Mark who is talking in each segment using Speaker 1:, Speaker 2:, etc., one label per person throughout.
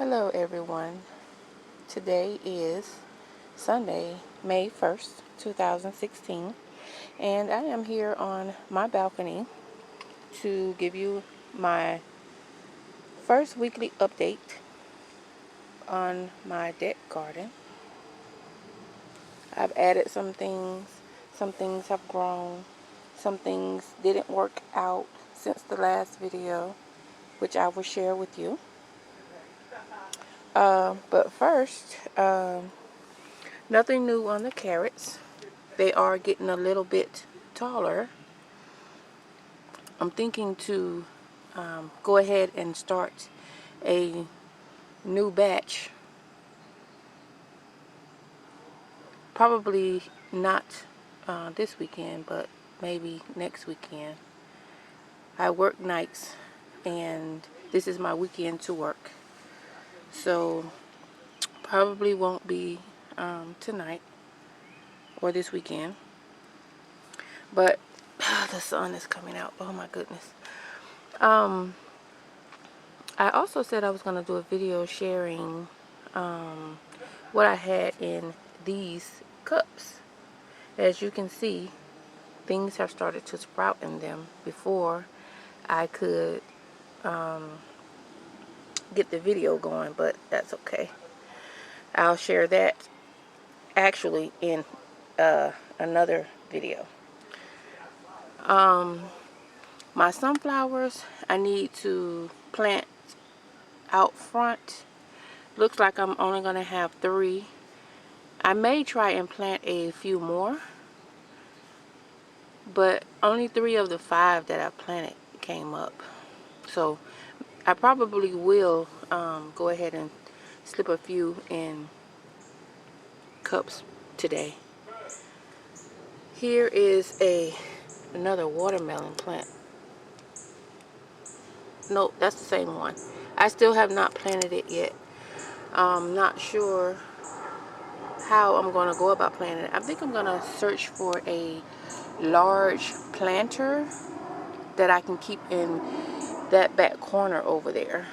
Speaker 1: Hello everyone. Today is Sunday, May 1st, 2016, and I am here on my balcony to give you my first weekly update on my deck garden. I've added some things have grown, some things didn't work out since the last video, which I will share with you. But first, nothing new on the carrots. They are getting a little bit taller. I'm thinking to go ahead and start a new batch. Probably not this weekend, but maybe next weekend. I work nights and this is my weekend to work. So probably won't be tonight or this weekend. But the sun is coming out. Oh my goodness. I also said I was going to do a video sharing what I had in these cups. As you can see, things have started to sprout in them before I could get the video going, but that's okay. I'll share that actually in another video. My sunflowers, I need to plant out front. Looks like I'm only going to have 3. I may try and plant a few more, but only 3 of the 5 that I planted came up. So I probably will go ahead and slip a few in cups today. Here is another watermelon plant. Nope, that's the same one. I still have not planted it yet. I'm not sure how I'm going to go about planting it. I think I'm going to search for a large planter that I can keep in that back corner over there.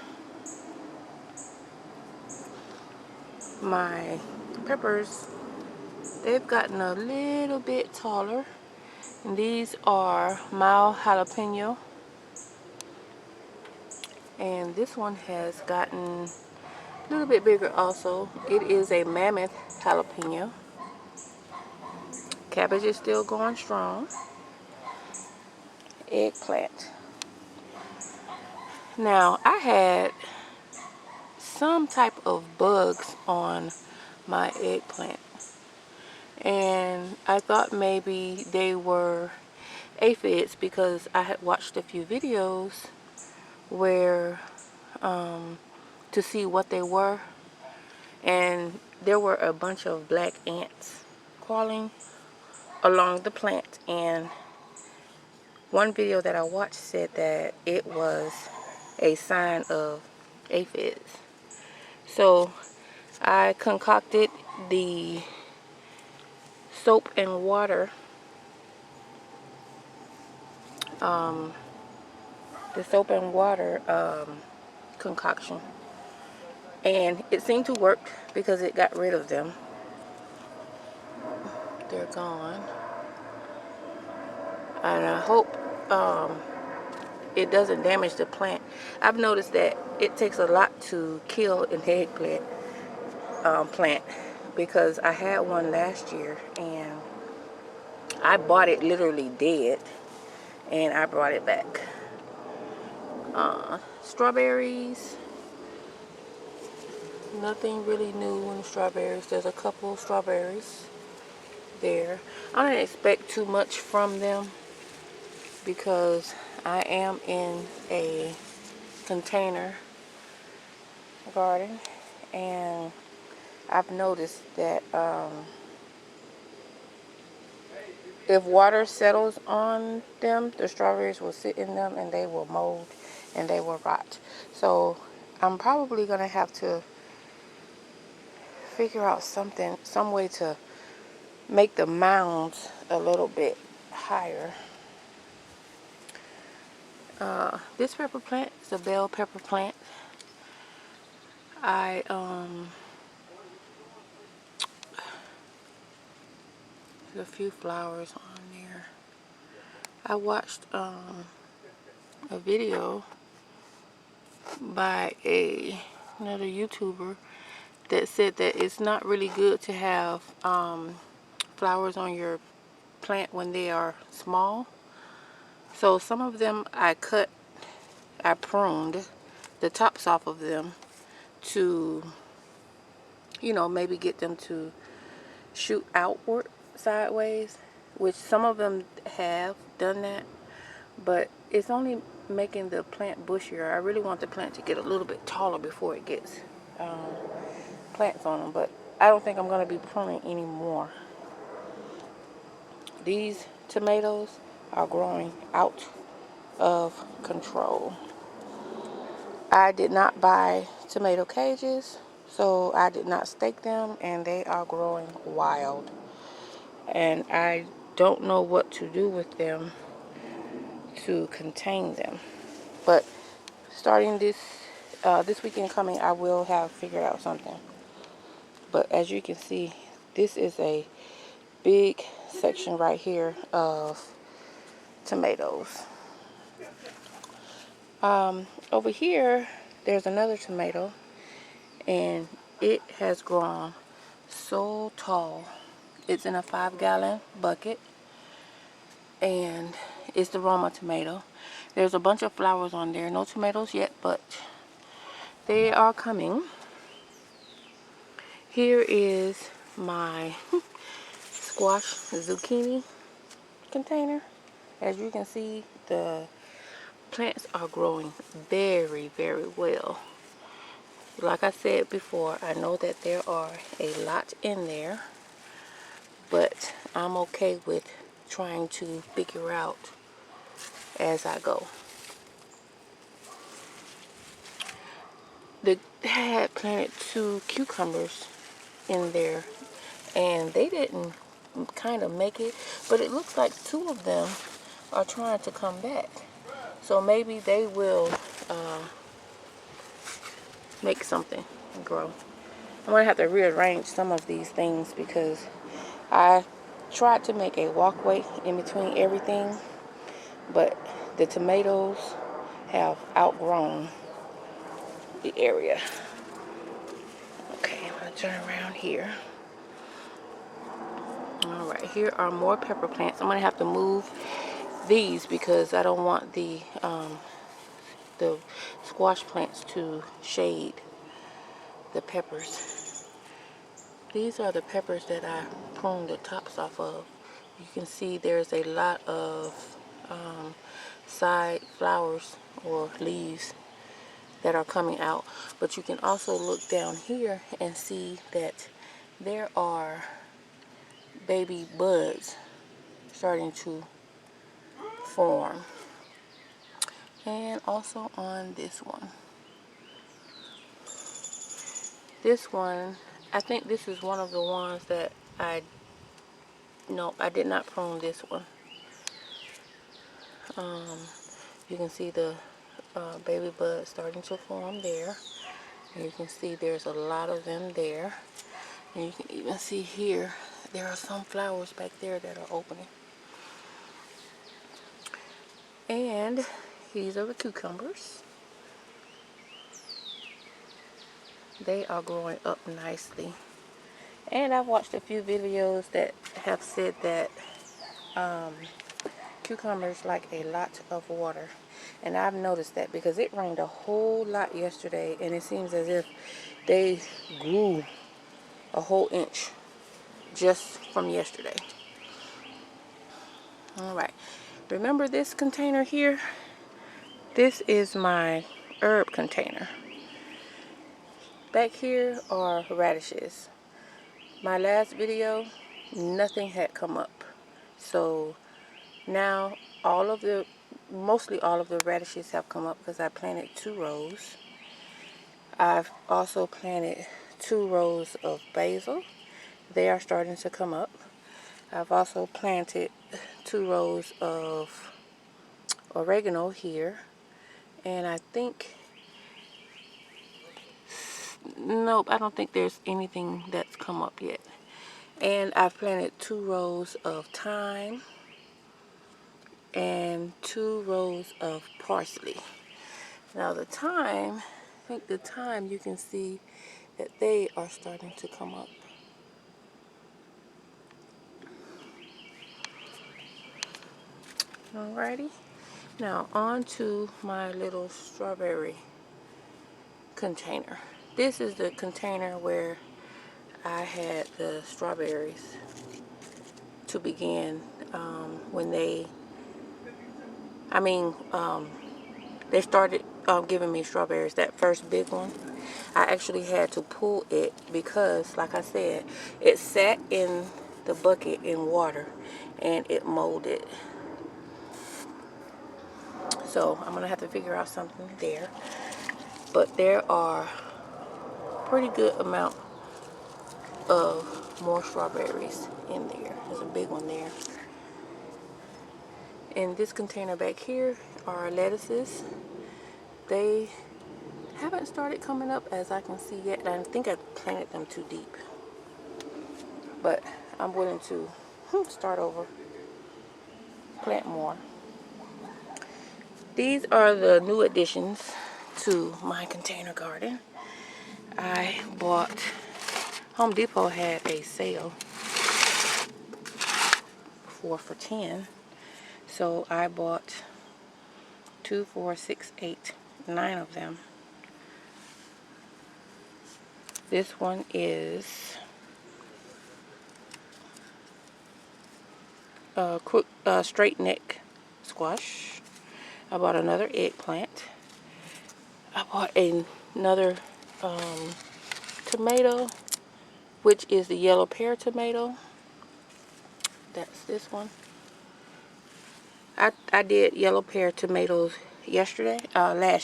Speaker 1: My peppers, they've gotten a little bit taller. And these are mild jalapeno. And this one has gotten a little bit bigger also. It is a mammoth jalapeno. Cabbage is still going strong. Eggplant. Now, I had some type of bugs on my eggplant. And I thought maybe they were aphids because I had watched a few videos where to see what they were, and there were a bunch of black ants crawling along the plant, and one video that I watched said that it was a sign of aphids. So I concocted the soap and water concoction, and it seemed to work because it got rid of them. They're gone, and I hope it doesn't damage the plant. I've noticed that it takes a lot to kill an eggplant plant, because I had one last year and I bought it literally dead and I brought it back. Strawberries, nothing really new in the strawberries. There's a couple of strawberries there. I didn't expect too much from them because I am in a container garden, and I've noticed that if water settles on them, the strawberries will sit in them and they will mold and they will rot. So I'm probably going to have to figure out some way to make the mounds a little bit higher. This pepper plant is a bell pepper plant. I there's a few flowers on there. I watched a video by another YouTuber that said that it's not really good to have flowers on your plant when they are small. So some of them I pruned the tops off of them to, you know, maybe get them to shoot outward sideways, which some of them have done that, but it's only making the plant bushier. I really want the plant to get a little bit taller before it gets plants on them, but I don't think I'm going to be pruning anymore. These tomatoes are growing out of control. I did not buy tomato cages, so I did not stake them, and they are growing wild. And I don't know what to do with them to contain them. But starting this weekend coming, I will have figured out something. But as you can see, this is a big section right here of tomatoes. Over here, there's another tomato, and it has grown so tall. It's in a 5-gallon bucket, and it's the Roma tomato. There's a bunch of flowers on there. No tomatoes yet, but they are coming. Here is my squash zucchini container. As you can see, the plants are growing very, very well. Like I said before, I know that there are a lot in there, but I'm okay with trying to figure out as I go. They had planted 2 cucumbers in there, and they didn't kind of make it, but it looks like 2 of them are trying to come back. So maybe they will make something and grow. I'm going to have to rearrange some of these things because I tried to make a walkway in between everything, but the tomatoes have outgrown the area. Okay, I'm going to turn around here. Alright, here are more pepper plants. I'm going to have to move these because I don't want the squash plants to shade the peppers. These are the peppers that I pruned the tops off of. You can see there's a lot of side flowers or leaves that are coming out, but you can also look down here and see that there are baby buds starting to form. And also on this one. This one, I think this is one of the ones that I did not prune this one. You can see the baby buds starting to form there. And you can see there's a lot of them there. And you can even see here, there are some flowers back there that are opening. And these are the cucumbers. They are growing up nicely. And I've watched a few videos that have said that cucumbers like a lot of water. And I've noticed that because it rained a whole lot yesterday, and it seems as if they grew a whole inch just from yesterday. Alright, remember this container here? This is my herb container. Back here are radishes. My last video, nothing had come up. So now mostly all of the radishes have come up because I planted 2 rows. I've also planted 2 rows of basil. They are starting to come up. I've also planted 2 rows of oregano here. And I think Nope, I don't think there's anything that's come up yet. And I've planted 2 rows of thyme and 2 rows of parsley. Now the thyme, I think the thyme, you can see that they are starting to come up. Alrighty, now on to my little strawberry container. This is the container where I had the strawberries to begin when they started giving me strawberries, that first big one. I actually had to pull it because, like I said, it sat in the bucket in water and it molded. So I'm gonna have to figure out something there. But there are pretty good amount of more strawberries in there. There's a big one there. In this container back here are lettuces. They haven't started coming up as I can see yet. I think I planted them too deep. But I'm willing to start over, plant more. These are the new additions to my container garden. I bought, Home Depot had a sale, 4 for $10. So I bought 2, 4, 6, 8, 9 of them. This one is straight neck squash. I bought another eggplant. I bought another tomato, which is the yellow pear tomato. That's this one. I did yellow pear tomatoes last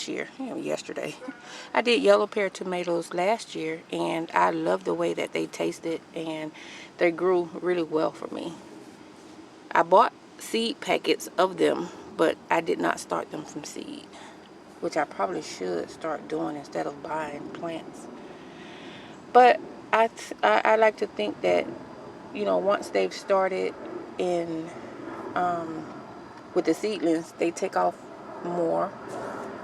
Speaker 1: year. Yesterday. I did yellow pear tomatoes last year, and I love the way that they tasted, and they grew really well for me. I bought seed packets of them, but I did not start them from seed, which I probably should start doing instead of buying plants. But I like to think that, once they've started in with the seedlings, they take off more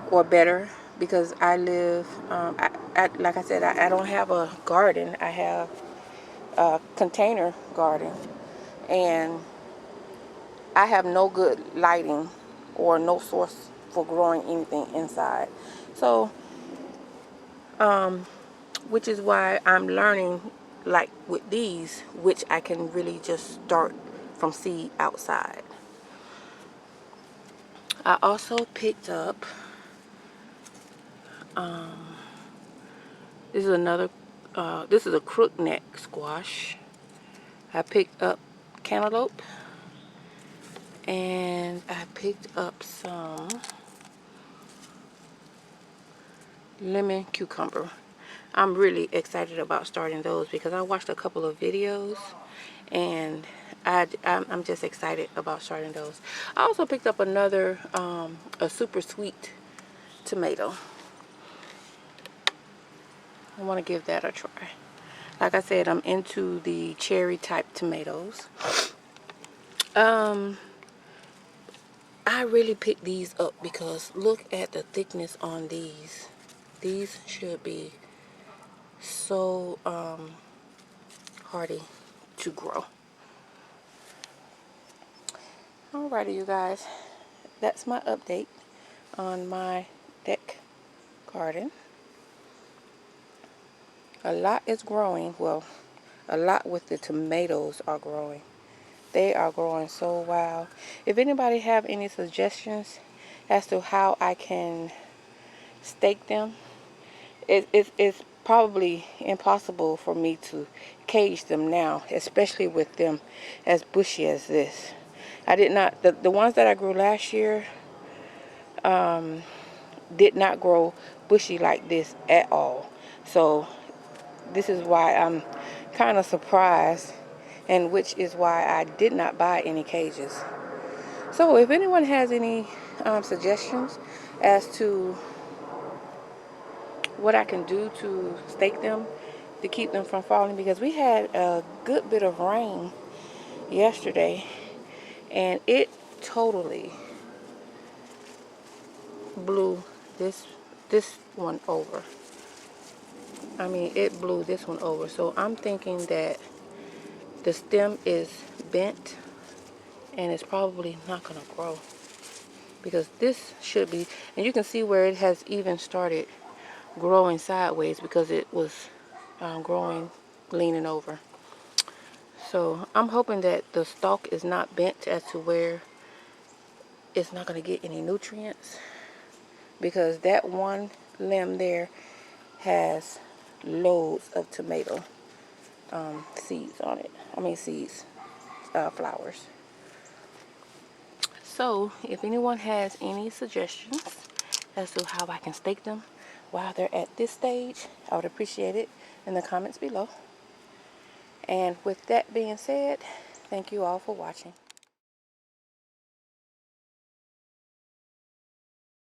Speaker 1: or better, because I live, like I said, I don't have a garden. I have a container garden, and I have no good lighting or no source for growing anything inside. So, which is why I'm learning, like with these, which I can really just start from seed outside. I also picked up, this is a crookneck squash. I picked up cantaloupe, and I picked up some lemon cucumber. I'm really excited about starting those because I watched a couple of videos, and I'm just excited about starting those. I also picked up another a super sweet tomato. I want to give that a try. Like I said, I'm into the cherry type tomatoes. I really picked these up because look at the thickness on these. These should be so hardy to grow. Alrighty, you guys, that's my update on my deck garden. A lot is growing. Well, a lot with the tomatoes are growing. They are growing so wow. If anybody have any suggestions as to how I can stake them, it's probably impossible for me to cage them now, especially with them as bushy as this. I did not, the ones that I grew last year did not grow bushy like this at all. So this is why I'm kind of surprised, and which is why I did not buy any cages. So if anyone has any suggestions as to what I can do to stake them to keep them from falling, because we had a good bit of rain yesterday and it totally blew this one over. I mean, it blew this one over. So I'm thinking that the stem is bent and it's probably not going to grow, because this should be, and you can see where it has even started growing sideways because it was growing leaning over. So I'm hoping that the stalk is not bent as to where it's not going to get any nutrients, because that one limb there has loads of tomato seeds on it. I mean seeds, flowers. So if anyone has any suggestions as to how I can stake them while they're at this stage, I would appreciate it in the comments below. And with that being said, thank you all for watching.